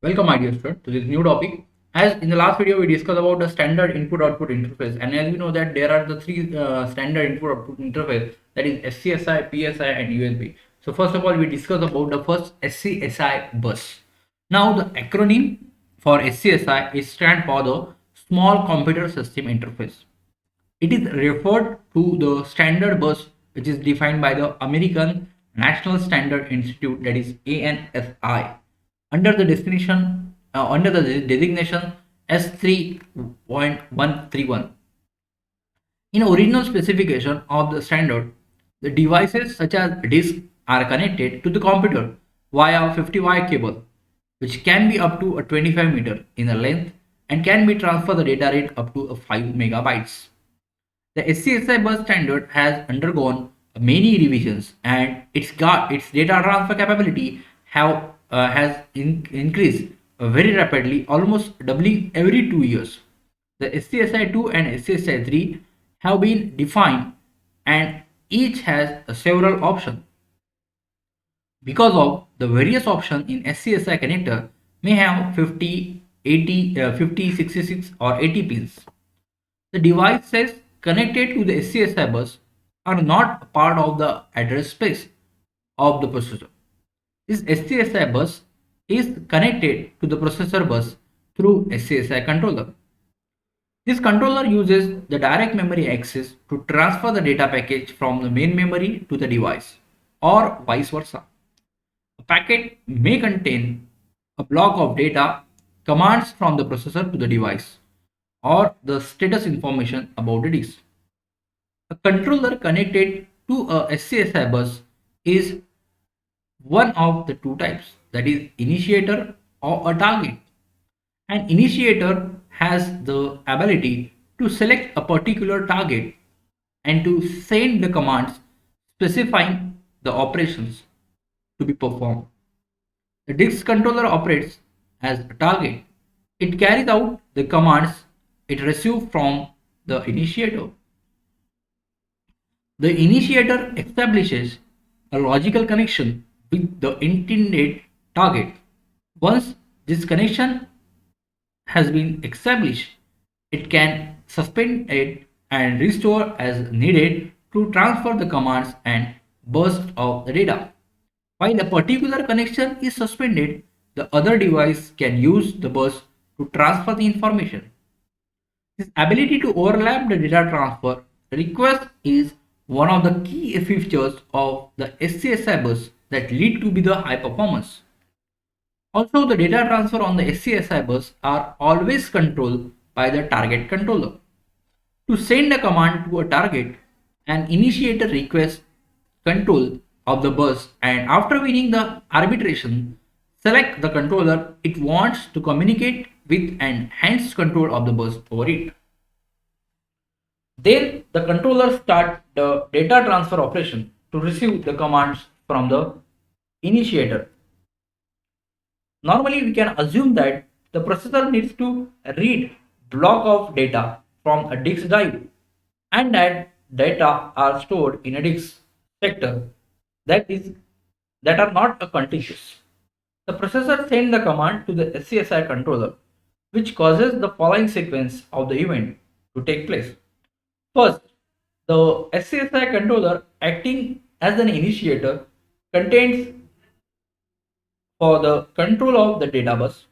Welcome, my dear student, to this new topic. As in the last video, we discussed about the standard input-output interface, and as you know that there are the three standard input-output interface, that is SCSI, PSI, and USB. So first of all, we discuss about the first SCSI bus. Now the acronym for SCSI is stand for the Small Computer System Interface. It is referred to the standard bus, which is defined by the American National Standard Institute, that is ANSI, under the designation S3.131. In original specification of the standard, the devices such as disk are connected to the computer via 50 wire cable, which can be up to a 25 meter in a length and can be transferred the data rate up to 5 megabytes. The SCSI bus standard has undergone many revisions, and its data transfer capability has increased very rapidly, almost doubling every 2 years. The SCSI 2 and SCSI 3 have been defined, and each has several options. Because of the various options in SCSI connector may have 50, 80, 50, 66 or 80 pins. The devices connected to the SCSI bus are not part of the address space of the processor. This SCSI bus is connected to the processor bus through SCSI controller. This controller uses the direct memory access to transfer the data package from the main memory to the device, or vice versa. A packet may contain a block of data, commands from the processor to the device, or the status information about the disk. A controller connected to a SCSI bus is one of the two types, that is initiator or a target. An initiator has the ability to select a particular target and to send the commands specifying the operations to be performed. The disk controller operates as a target. It carries out the commands it receives from the initiator. The initiator establishes a logical connection with the intended target. Once this connection has been established, it can suspend it and restore as needed to transfer the commands and burst of the data. While a particular connection is suspended, the other device can use the bus to transfer the information. This ability to overlap the data transfer request is one of the key features of the SCSI bus that lead to be the high performance. Also, the data transfer on the SCSI bus are always controlled by the target controller. To send a command to a target, an initiator requests control of the bus, and after winning the arbitration, select the controller it wants to communicate with and hands control of the bus over it. Then the controller starts the data transfer operation to receive the commands from the initiator. Normally, we can assume that the processor needs to read block of data from a disk drive, and that data are stored in a disk sector that is that are not a contiguous. The processor sends the command to the SCSI controller, which causes the following sequence of the event to take place. First, the SCSI controller acting as an initiator contains for the control of the data bus.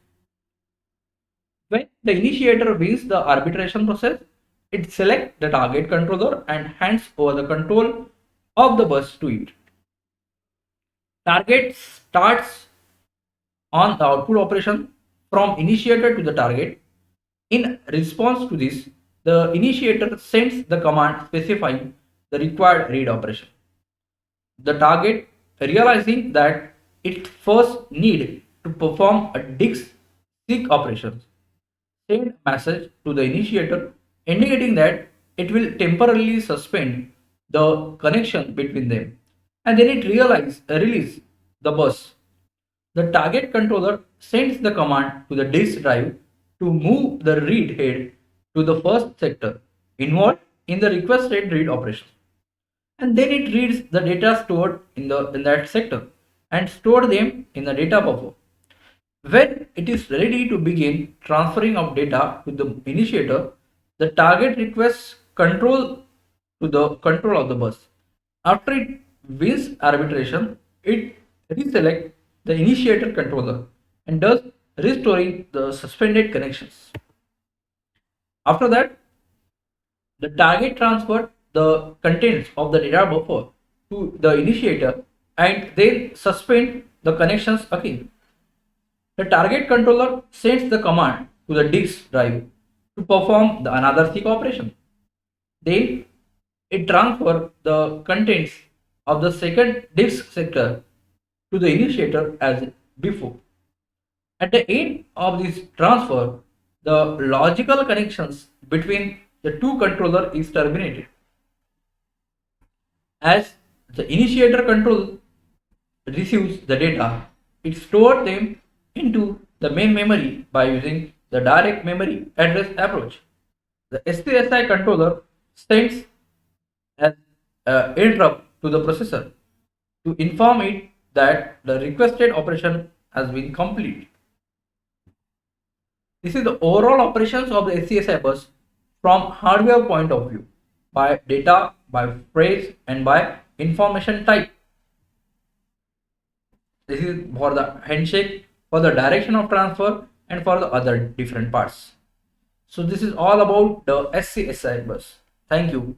When the initiator wins the arbitration process, it selects the target controller and hands over the control of the bus to it. Target starts on the output operation from initiator to the target. In response to this, the initiator sends the command specifying the required read operation. The target, realizing that it first need to perform a disk seek operations, send a message to the initiator indicating that it will temporarily suspend the connection between them, and then it release the bus. The target controller sends the command to the disk drive to move the read head to the first sector involved in the requested read operation, and then it reads the data stored in that sector and store them in the data buffer. When it is ready to begin transferring of data to the initiator, the target requests control to the control of the bus. After it wins arbitration, it reselects the initiator controller and does restoring the suspended connections. After that, the target transfers the contents of the data buffer to the initiator and then suspend the connections again. The target controller sends the command to the disk drive to perform the another seek operation. Then it transfers the contents of the second disk sector to the initiator as before. At the end of this transfer, the logical connections between the two controller is terminated. As the initiator control receives the data, it stores them into the main memory by using the direct memory address approach. The SCSI controller sends an interrupt to the processor to inform it that the requested operation has been complete. This is the overall operations of the SCSI bus from hardware point of view by data, by phrase and by information type. This is for the handshake, for the direction of transfer and for the other different parts. So this is all about the SCSI bus. Thank you.